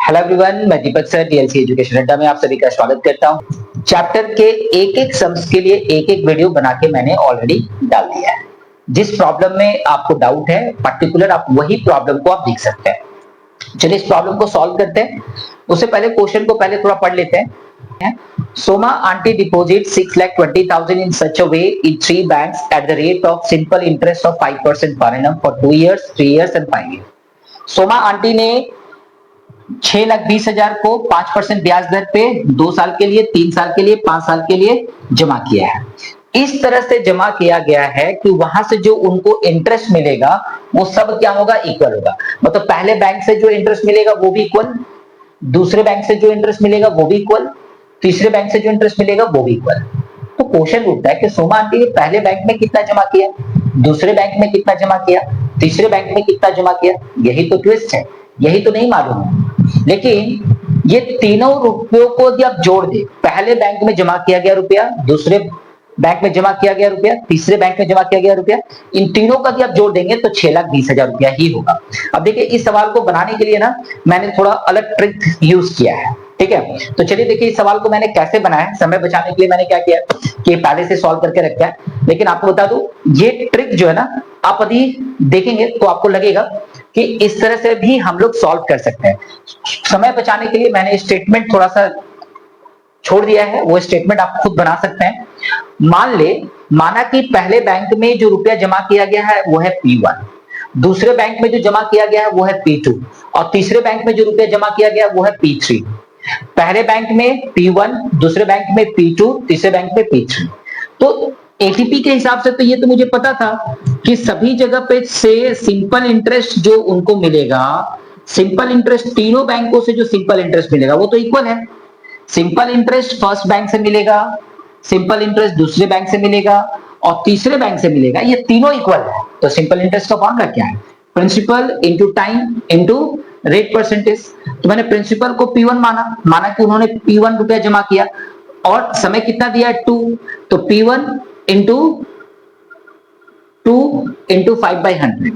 Hello everyone, मैं दीपक sir DLC education अड्डा में आप सभी का स्वागत करता हूं। चैप्टर के एक एक सम्स के लिए एक एक वीडियो बना के मैंने ऑलरेडी डाल दिया है। जिस प्रॉब्लम में आपको डाउट है पर्टिकुलर, आप वही प्रॉब्लम को आप देख सकते हैं। चलिए इस प्रॉब्लम को सॉल्व करते हैं। उससे पहले क्वेश्चन को पहले थोड़ा पढ़ लेते हैं। Soma aunty deposit 6,20,000 in such a way in 3 banks at the rate of simple interest of 5% per annum for 2 years, 3 years and 5 years। Soma aunty ने 6,20,000 को 5% ब्याज दर पे 2 साल के लिए, 3 साल के लिए, 5 साल के लिए जमा किया है। इस तरह से जमा किया गया है कि वहां से जो उनको इंटरेस्ट मिलेगा वो सब क्या होगा, इक्वल होगा। मतलब पहले बैंक से जो इंटरेस्ट मिलेगा वो भी इक्वल, दूसरे बैंक से जो इंटरेस्ट मिलेगा वो भी इक्वल, तीसरे बैंक से जो इंटरेस्ट मिलेगा वो भी इक्वल। तो क्वेश्चन उठता है कि सोमा आंटी ने पहले बैंक में कितना जमा किया, दूसरे बैंक में कितना जमा किया, तीसरे बैंक में कितना जमा किया। यही तो ट्विस्ट है, यही तो नहीं मालूम है। लेकिन ये तीनों रुपयों को यदि आप जोड़ दे, पहले बैंक में जमा किया गया रुपया, दूसरे बैंक में जमा किया गया रुपया, तीसरे बैंक में जमा किया गया रुपया, इन तीनों का यदि आप जोड़ देंगे तो 6,20,000 रुपया ही होगा। अब देखिए इस सवाल को बनाने के लिए ना मैंने थोड़ा अलग ट्रिक यूज किया है, ठीक है। तो चलिए देखिए इस सवाल को मैंने कैसे बनाया। समय बचाने के लिए मैंने क्या किया कि पहले से सॉल्व करके रखा है। लेकिन आपको बता दूं ये ट्रिक जो है ना, आप यदि देखेंगे तो आपको लगेगा कि इस तरह से भी हम लोग सॉल्व कर सकते हैं। समय बचाने के लिए मैंने स्टेटमेंट थोड़ा सा छोड़ दिया है, वो स्टेटमेंट आप खुद बना सकते हैं। माना कि पहले बैंक में जो रुपया जमा किया गया है वो है P1, दूसरे बैंक में जो जमा किया गया है वो है P2 और तीसरे बैंक में जो रुपया जमा किया गया वो है P3। पहले बैंक में P1, दूसरे बैंक में P2, तीसरे बैंक में P3। तो एटीपी के हिसाब से तो ये तो मुझे पता था कि सभी जगह पे से सिंपल इंटरेस्ट जो उनको मिलेगा, सिंपल इंटरेस्ट तीनों बैंकों से जो सिंपल इंटरेस्ट मिलेगा वो तो इक्वल है। सिंपल इंटरेस्ट फर्स्ट बैंक से मिलेगा, सिंपल इंटरेस्ट दूसरे बैंक से मिलेगा और तीसरे बैंक से मिलेगा, ये तीनों इक्वल है। तो सिंपल इंटरेस्ट का फॉर्मूला क्या है, principal into time into rate percentage. तो मैंने प्रिंसिपल को P1 माना कि उन्होंने P1 रुपया जमा किया और समय कितना दिया है 2, तो P1 into 2 into 5/100,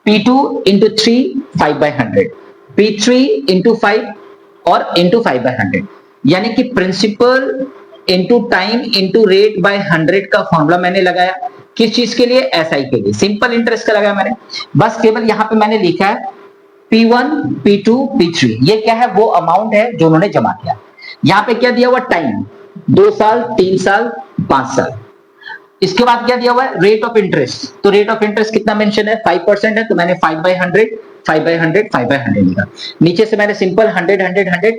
P2 into 3 5/100, P3 into 5 और इंटू 5/100। यानी कि principal into time into rate by 100 का फॉर्मूला मैंने लगाया। किस चीज के लिए, एसआई के लिए, सिंपल इंटरेस्ट का लगाया मैंने। बस केवल यहां पे मैंने लिखा है P1, P2, P3, ये क्या है, वो अमाउंट है जो उन्होंने जमा किया। यहां पे क्या दिया हुआ, टाइम 2 साल, 3 साल, 5 साल। इसके बाद क्या दिया हुआ है, रेट ऑफ इंटरेस्ट। तो रेट ऑफ इंटरेस्ट कितना मेंशन है, 5% है, तो मैंने 5/100 5/100 5/100 लिखा। नीचे से मैंने सिंपल 100 100 100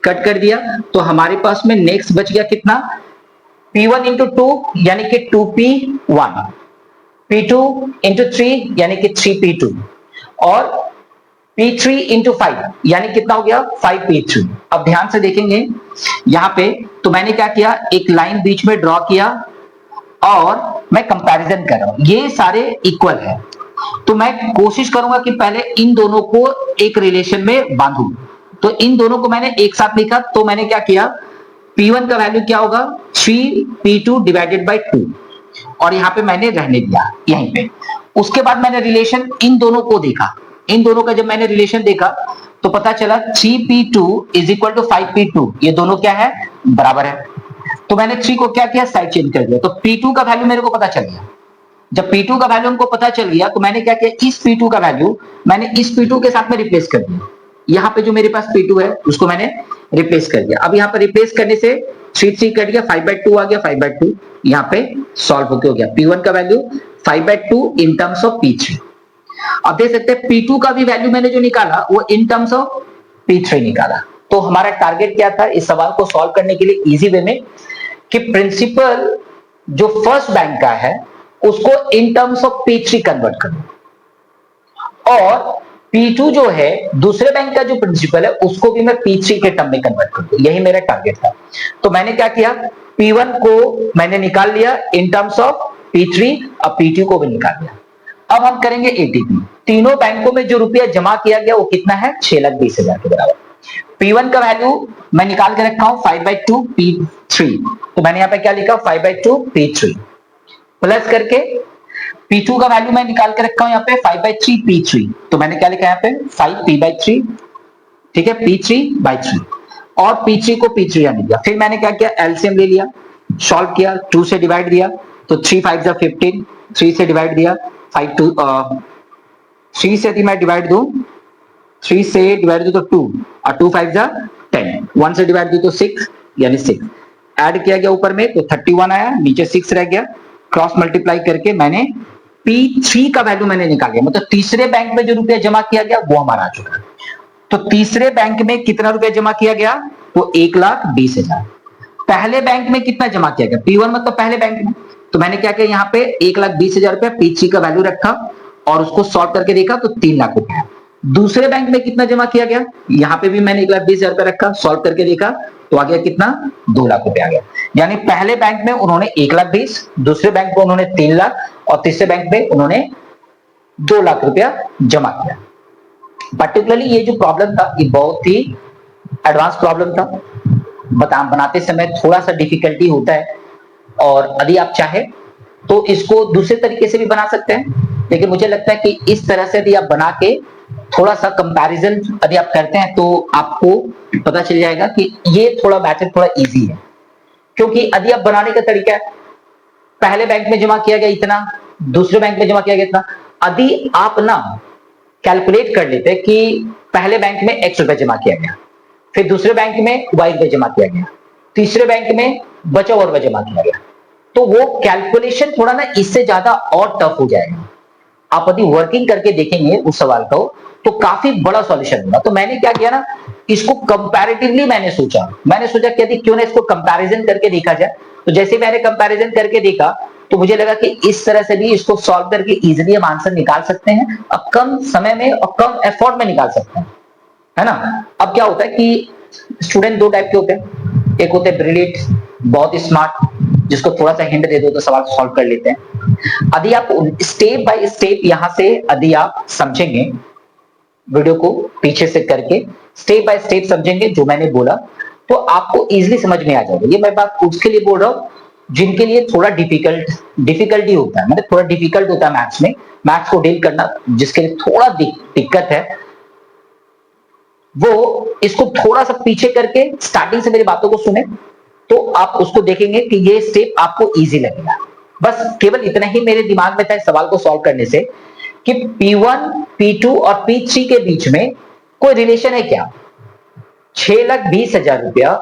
कट कर दिया। तो हमारे पास में नेक्स्ट बच गया कितना, P1 इंटू 2 यानी कि 2P1, P2 इंटू 3 यानी कि 3P2 और P3 इंटू 5 यानी कितना हो गया, 5P3। अब ध्यान से देखेंगे यहां पे, तो मैंने क्या किया, एक लाइन बीच में ड्रॉ किया और मैं कंपैरिजन कर रहा हूं, ये सारे इक्वल है। तो मैं कोशिश करूंगा कि पहले इन दोनों को एक रिलेशन में बांधूं। तो इन दोनों को मैंने एक साथ लिखा। तो मैंने क्या किया, P1 का वैल्यू क्या होगा, 3P2 डिवाइडेड बाय 2 और यहां पे मैंने रहने दिया यहीं पे। उसके बाद मैंने रिलेशन इन दोनों को देखा। इन दोनों का जब मैंने रिलेशन देखा तो पता चला 3P2 is equal to 5P2, ये दोनों क्या है, बराबर है। तो मैंने 3 को क्या किया, साइड चेंज कर दिया। तो P2 का वैल्यू मेरे को पता चल गया। जब P2 का वैल्यू हमको पता चल गया तो मैंने क्या किया, इस P2 का वैल्यू मैंने इस P2 के साथ में रिप्लेस कर दिया। यहाँ पे जो मेरे पास P2 है उसको मैंने रिप्लेस कर दिया। अब यहाँ पर रिप्लेस करने से 3 कट गया, 5/2 आ गया, 5/2 यहाँ पे सॉल्व होके हो गया। P1 का value 5/2 in terms of P3। अब देख सकते हैं P2 का भी वैल्यू मैंने जो निकाला वो इन टर्म्स ऑफ P3 निकाला। तो हमारा टारगेट क्या था इस सवाल को सॉल्व करने के लिए, इजी वे में, कि प्रिंसिपल जो फर्स्ट बैंक का है उसको in terms of P3 convert करूं और P2 जो है दूसरे बैंक का जो प्रिंसिपल है उसको भी मैं P3 के टर्म में कन्वर्ट कर दूं। यही मेरा टारगेट था। तो मैंने क्या किया, P1 को मैंने निकाल लिया इन टर्म्स ऑफ P3 और P2 को भी निकाल लिया। अब हम करेंगे एटीपी। तीनों बैंकों में जो रुपया जमा किया गया वो कितना है, 6,20,000 के बराबर। P1 का वैल्यू मैं निकाल के रखा हूं 5/2 P3, तो मैंने यहां पे क्या लिखा, 5/2 P3 प्लस करके P2 का वैल्यू मैं निकाल के रखा हूं यहाँ पे 5/3 P3, तो मैंने क्या लिखा यहाँ पे 5P/3 ठीक है, P3/3 और P3 को P3 जाने दिया। फिर मैंने क्या किया, एलसीएम ले लिया, सॉल्व किया, 2 से डिवाइड दिया तो 3 5 जा 15, 3 से डिवाइड दिया 3 से यदि मैं डिवाइड दूं 3 से डिवाइड दूं तो 2 और 2 5 जा 10, 1 से डिवाइड दूं तो 6 यानी 6 ऐड किया गया ऊपर में तो 31 आया, नीचे 6 रह गया, क्रॉस मल्टीप्लाई करके मैंने P3 का वैल्यू मैंने निकाल लिया, मतलब तीसरे बैंक में जो रुपया जमा किया गया वो हमारा आ चुका है। तो तीसरे बैंक में कितना रुपया जमा किया गया, वो 1,20,000। पहले बैंक में कितना जमा किया गया, P1 मतलब पहले बैंक में, तो मैंने क्या किया यहाँ पे 1,20,000 रुपया P3 का वैल्यू रखा और उसको सॉल्व करके देखा तो 3 लाख रुपया। दूसरे बैंक में कितना जमा किया गया, यहाँ पे भी मैंने 1,20,000 रुपया रखा, सॉल्व करके देखा तो आ गया कितना, 2 लाख रुपया आ गया। यानी पहले बैंक में उन्होंने 1,20,000, दूसरे बैंक में उन्होंने 3 लाख और तीसरे बैंक में उन्होंने 2 लाख रुपया जमा किया। पर्टिकुलरली ये जो प्रॉब्लम था ये बहुत ही एडवांस प्रॉब्लम था, बनाते समय थोड़ा सा डिफिकल्टी होता है और यदि आप चाहे तो इसको दूसरे तरीके से भी बना सकते हैं, लेकिन मुझे लगता है कि इस तरह से यदि आप बना के थोड़ा सा कंपैरिजन यदि आप करते हैं तो आपको पता चल जाएगा कि ये थोड़ा मैथड थोड़ा इजी है। क्योंकि यदि आप बनाने का तरीका है, पहले बैंक में जमा किया गया इतना, दूसरे बैंक में जमा किया गया इतना, यदि आप ना कैलकुलेट कर लेते कि पहले बैंक में X रुपए जमा किया गया, फिर दूसरे बैंक में Y रुपए जमा किया गया, तीसरे बैंक में बचा हुआ रुपए जमा किया गया, तो वो कैलकुलेशन थोड़ा ना इससे ज्यादा और टफ हो जाएगा। आप यदि वर्किंग करके देखेंगे उस सवाल को तो काफी बड़ा सॉल्यूशन होगा। तो मैंने क्या किया ना, इसको कंपैरेटिवली मैंने सोचा कि यदि क्यों ना इसको कंपैरिजन करके देखा जाए। तो जैसे मैंने कंपैरिजन करके देखा तो मुझे लगा कि इस तरह से भी इसको सॉल्व करके इजीली हम आंसर निकाल सकते हैं और कम समय में और कम एफर्ट में निकाल सकते हैं, है ना। अब क्या होता है कि स्टूडेंट दो टाइप के होते हैं, एक होते हैं ब्रिलियंट, बहुत ही स्मार्ट, जिसको थोड़ा सा हिंट दे दो तो सवाल सॉल्व कर लेते हैं। यदि आप स्टेप बाय स्टेप यहां से यदि आप समझेंगे, वीडियो को पीछे से करके स्टेप बाय स्टेप समझेंगे जो मैंने बोला, तो आपको इजीली समझ में आ जाएगा। ये मैं बात उसके लिए बोल रहा हूं जिनके लिए थोड़ा डिफिकल्टी होता है, मतलब थोड़ा डिफिकल्ट होता है मैथ्स में, मैथ्स को डील करना, जिसके लिए थोड़ा दिक्कत है, वो इसको थोड़ा सा पीछे करके स्टार्टिंग से मेरी बातों को सुने तो आप उसको देखेंगे कि ये स्टेप आपको इजी लगेगा। बस केवल इतना ही मेरे दिमाग में था इस सवाल को सॉल्व करने से कि P1, P2 और P3 के बीच में कोई रिलेशन है क्या। 6,20,000 रुपया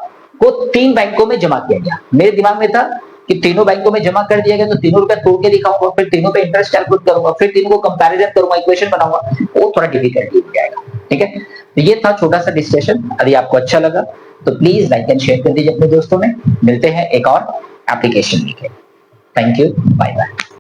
को 3 बैंकों में जमा किया गया। मेरे दिमाग में था कि तीनों बैंकों में जमा कर दिया गया तो तीनों रुपया तोड़ के दिखाऊंगा, फिर तीनों पे इंटरेस्ट कैलकुलेट करूंगा, फिर तीनों को कंपैरिजन करूंगा, इक्वेशन बनाऊंगा, वो थोड़ा डिफिकल्टी हो जाएगा। ठीक है, तो ये था छोटा सा डिस्कशन। यदि आपको अच्छा लगा तो प्लीज लाइक एंड शेयर कर दीजिए अपने दोस्तों में। मिलते हैं एक और एप्लीकेशन लेके। Thank you, bye bye.